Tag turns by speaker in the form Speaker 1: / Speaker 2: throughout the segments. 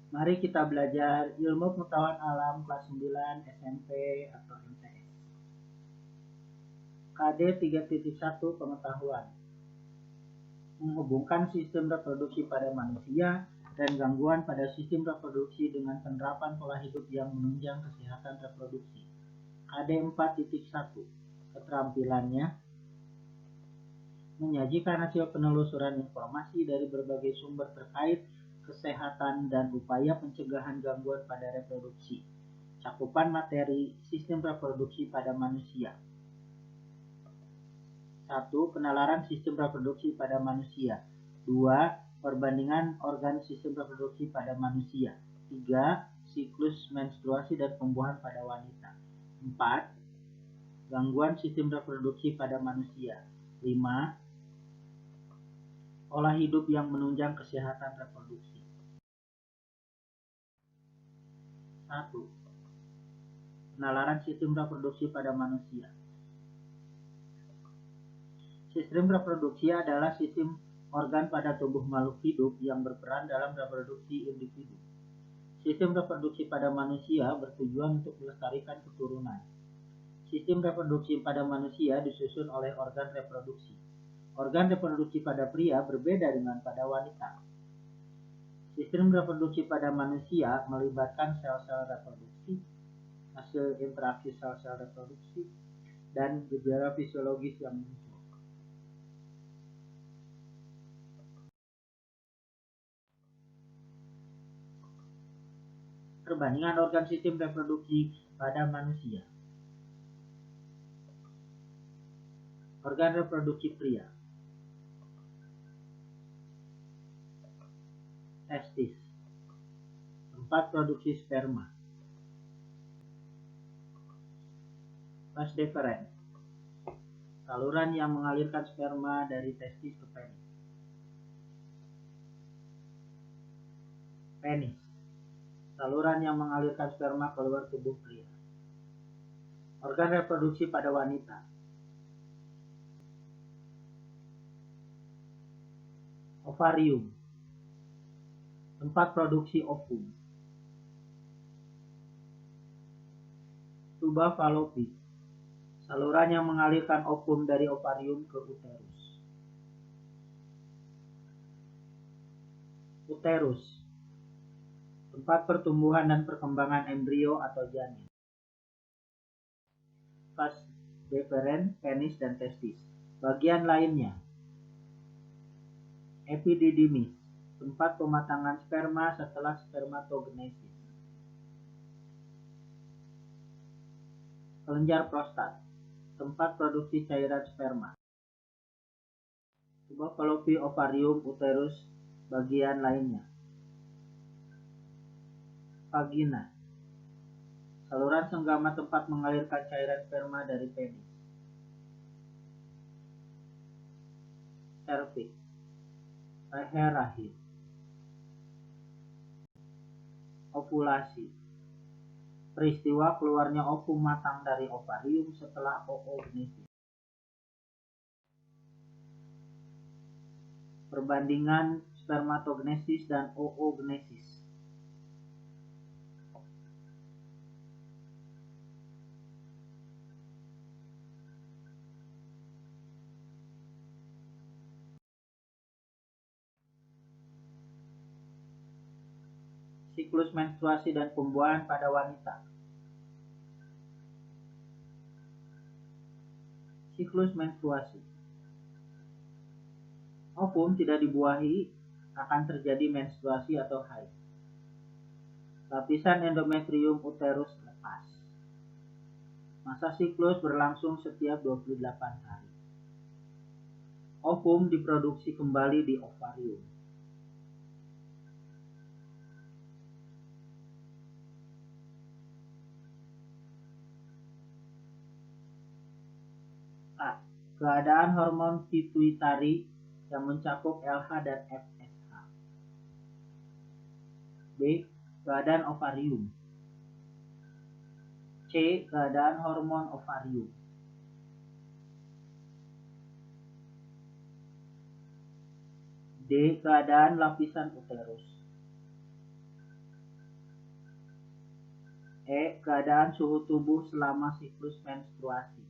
Speaker 1: Mari kita belajar ilmu pengetahuan alam kelas 9 SMP atau MTS. KD 3.1 pengetahuan. Menghubungkan sistem reproduksi pada manusia dan gangguan pada sistem reproduksi dengan penerapan pola hidup yang menunjang kesehatan reproduksi. KD 4.1. Keterampilannya menyajikan hasil penelusuran informasi dari berbagai sumber terkait kesehatan dan upaya pencegahan gangguan pada reproduksi. Cakupan materi sistem reproduksi pada manusia. 1. Penalaran sistem reproduksi pada manusia. 2. Perbandingan organ sistem reproduksi pada manusia. 3. Siklus menstruasi dan pembuahan pada wanita. 4. Gangguan sistem reproduksi pada manusia. 5. Pola hidup yang menunjang kesehatan reproduksi. 1. Penalaran sistem reproduksi pada manusia. Sistem reproduksi adalah sistem organ pada tubuh makhluk hidup yang berperan dalam reproduksi individu. Sistem reproduksi pada manusia bertujuan untuk melestarikan keturunan. Sistem reproduksi pada manusia disusun oleh organ reproduksi. Organ reproduksi pada pria berbeda dengan pada wanita. Sistem reproduksi pada manusia melibatkan sel-sel reproduksi, hasil interaksi sel-sel reproduksi, dan gejala fisiologis yang muncul. Perbandingan organ sistem reproduksi pada manusia. Organ reproduksi pria. Testis. Tempat produksi sperma. Vas deferens. Saluran yang mengalirkan sperma dari testis ke penis. Penis. Saluran yang mengalirkan sperma keluar tubuh pria. Organ reproduksi pada wanita. Ovarium. Tempat produksi ovum. Tuba fallopi. Saluran yang mengalirkan ovum dari ovarium ke uterus. Uterus. Tempat pertumbuhan dan perkembangan embrio atau janin. Vas deferens, penis, dan testis. Bagian lainnya. Epididymis. Tempat pematangan sperma setelah spermatogenesis. Kelenjar prostat. Tempat produksi cairan sperma. Tuba fallopi, ovarium, uterus, bagian lainnya. Vagina. Saluran senggama tempat mengalirkan cairan sperma dari penis. Cervix. Leher rahim. Ovulasi. Peristiwa keluarnya ovum matang dari ovarium setelah oogenesis. Perbandingan spermatogenesis dan oogenesis. Siklus menstruasi dan pembuahan pada wanita. Siklus menstruasi. Ovum tidak dibuahi, akan terjadi menstruasi atau haid. Lapisan endometrium uterus lepas. Masa siklus berlangsung setiap 28 hari. Ovum diproduksi kembali di ovarium. A. Keadaan hormon pituitari yang mencakup LH dan FSH. B. Keadaan ovarium. C. Keadaan hormon ovarium. D. Keadaan lapisan uterus. Keadaan suhu tubuh selama siklus menstruasi.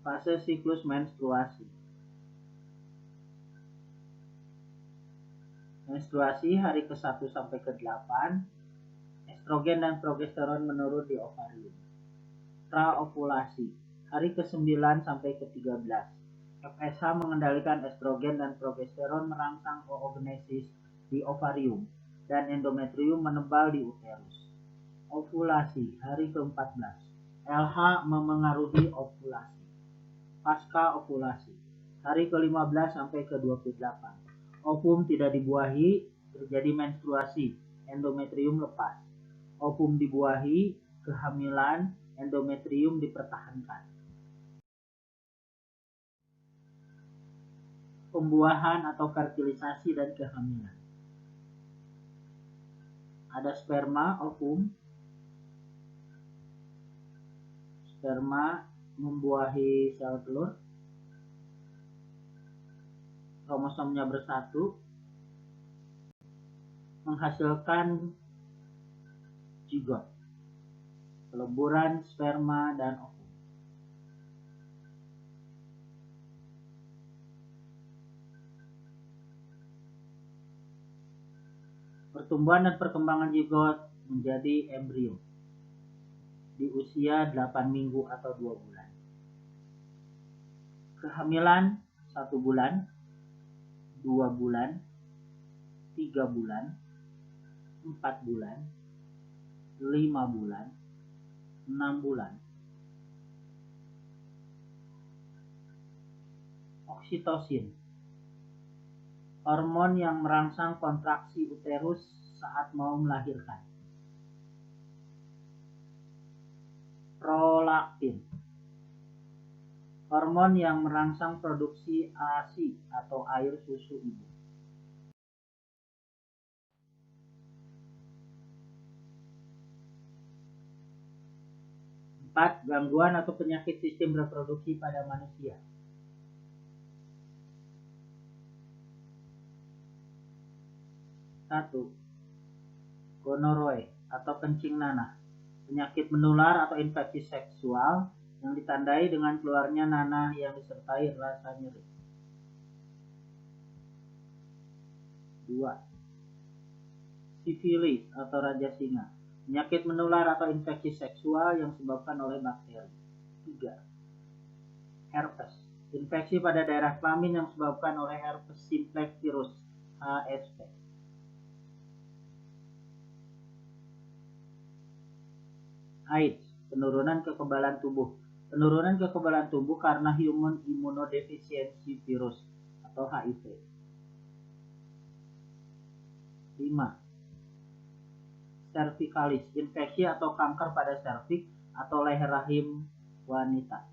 Speaker 1: Fase siklus menstruasi. Menstruasi hari ke-1 sampai ke-8, estrogen dan progesteron menurun di ovarium. Praovulasi, hari ke-9 sampai ke-13. FSH mengendalikan estrogen dan progesteron merangsang oogenesis di ovarium dan endometrium menebal di uterus. Ovulasi, hari ke-14. LH memengaruhi ovulasi. Pasca ovulasi, hari ke-15 sampai ke-28. Ovum tidak dibuahi, terjadi menstruasi, endometrium lepas. Ovum dibuahi, kehamilan, endometrium dipertahankan. Pembuahan atau fertilisasi dan kehamilan. Ada sperma, ovum. Sperma membuahi sel telur. Kromosomnya bersatu, menghasilkan zigot, peleburan sperma dan ovum. Pertumbuhan dan perkembangan zigot menjadi embrio di usia 8 minggu atau 2 bulan. Kehamilan 1 bulan, 2 bulan, 3 bulan, 4 bulan, 5 bulan, 6 bulan. Oksitosin, hormon yang merangsang kontraksi uterus saat mau melahirkan. Prolaktin, hormon yang merangsang produksi ASI atau air susu ibu. Gangguan atau penyakit sistem reproduksi pada manusia. 1. Gonorrhoe atau kencing nanah, penyakit menular atau infeksi seksual yang ditandai dengan keluarnya nanah yang disertai rasa nyeri. 2. Sifilis atau raja singa, penyakit menular atau infeksi seksual yang disebabkan oleh bakteri. 3. Herpes, infeksi pada daerah kelamin yang disebabkan oleh herpes simplex virus HSV. AIDS, penurunan kekebalan tubuh. Penurunan kekebalan tubuh karena human immunodeficiency virus atau HIV. 5. Cervicalis, infeksi atau kanker pada serviks atau leher rahim wanita.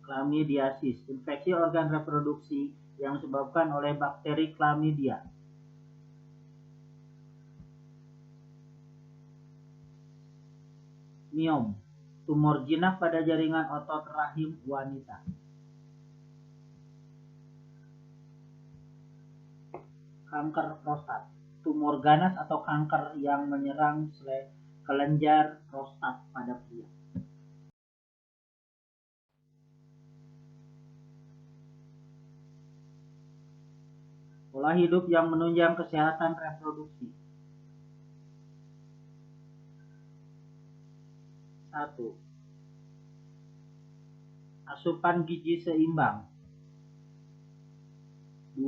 Speaker 1: Chlamydiasis, infeksi organ reproduksi yang disebabkan oleh bakteri Chlamydia. Miom, tumor jinak pada jaringan otot rahim wanita. Kanker prostat, tumor ganas atau kanker yang menyerang kelenjar prostat pada pria. Pola hidup yang menunjang kesehatan reproduksi. 1. Asupan gizi seimbang. 2.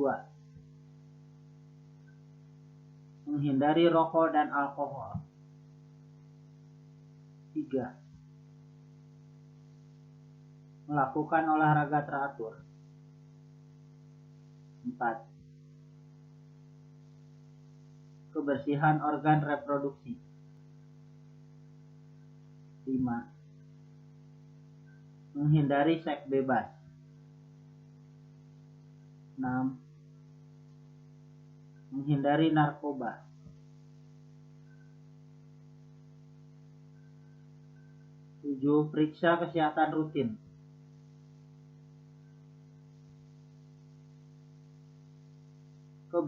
Speaker 1: Menghindari rokok dan alkohol. 3. Melakukan olahraga teratur. 4. Kebersihan organ reproduksi. 5. Menghindari seks bebas. 6. Menghindari narkoba. 7. Periksa kesehatan rutin.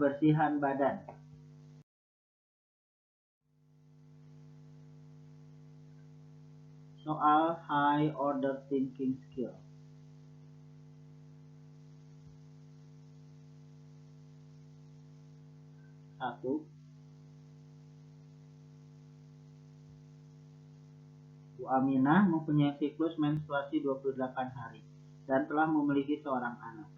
Speaker 1: kebersihan badan. Soal high order thinking skill. Satu, Bu Aminah mempunyai siklus menstruasi 28 hari dan telah memiliki seorang anak.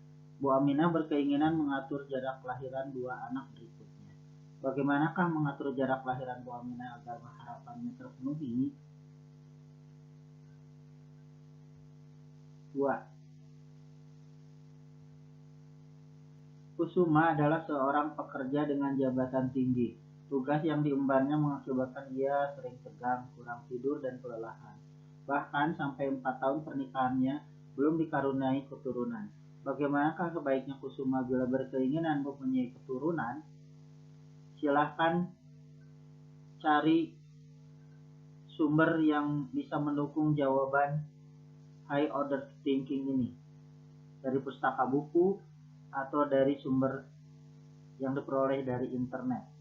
Speaker 1: Bu Aminah berkeinginan mengatur jarak kelahiran dua anak berikutnya. Bagaimanakah mengatur jarak kelahiran Bu Aminah agar harapannya terpenuhi? 2. Kusuma adalah seorang pekerja dengan jabatan tinggi. Tugas yang diembannya mengakibatkan ia sering tegang, kurang tidur, dan kelelahan. Bahkan sampai 4 tahun pernikahannya belum dikaruniai keturunan. Bagaimanakah sebaiknya Kusuma bila berkeinginan mempunyai keturunan? Silahkan cari sumber yang bisa mendukung jawaban high order thinking ini. Dari pustaka buku, atau dari sumber yang diperoleh dari internet.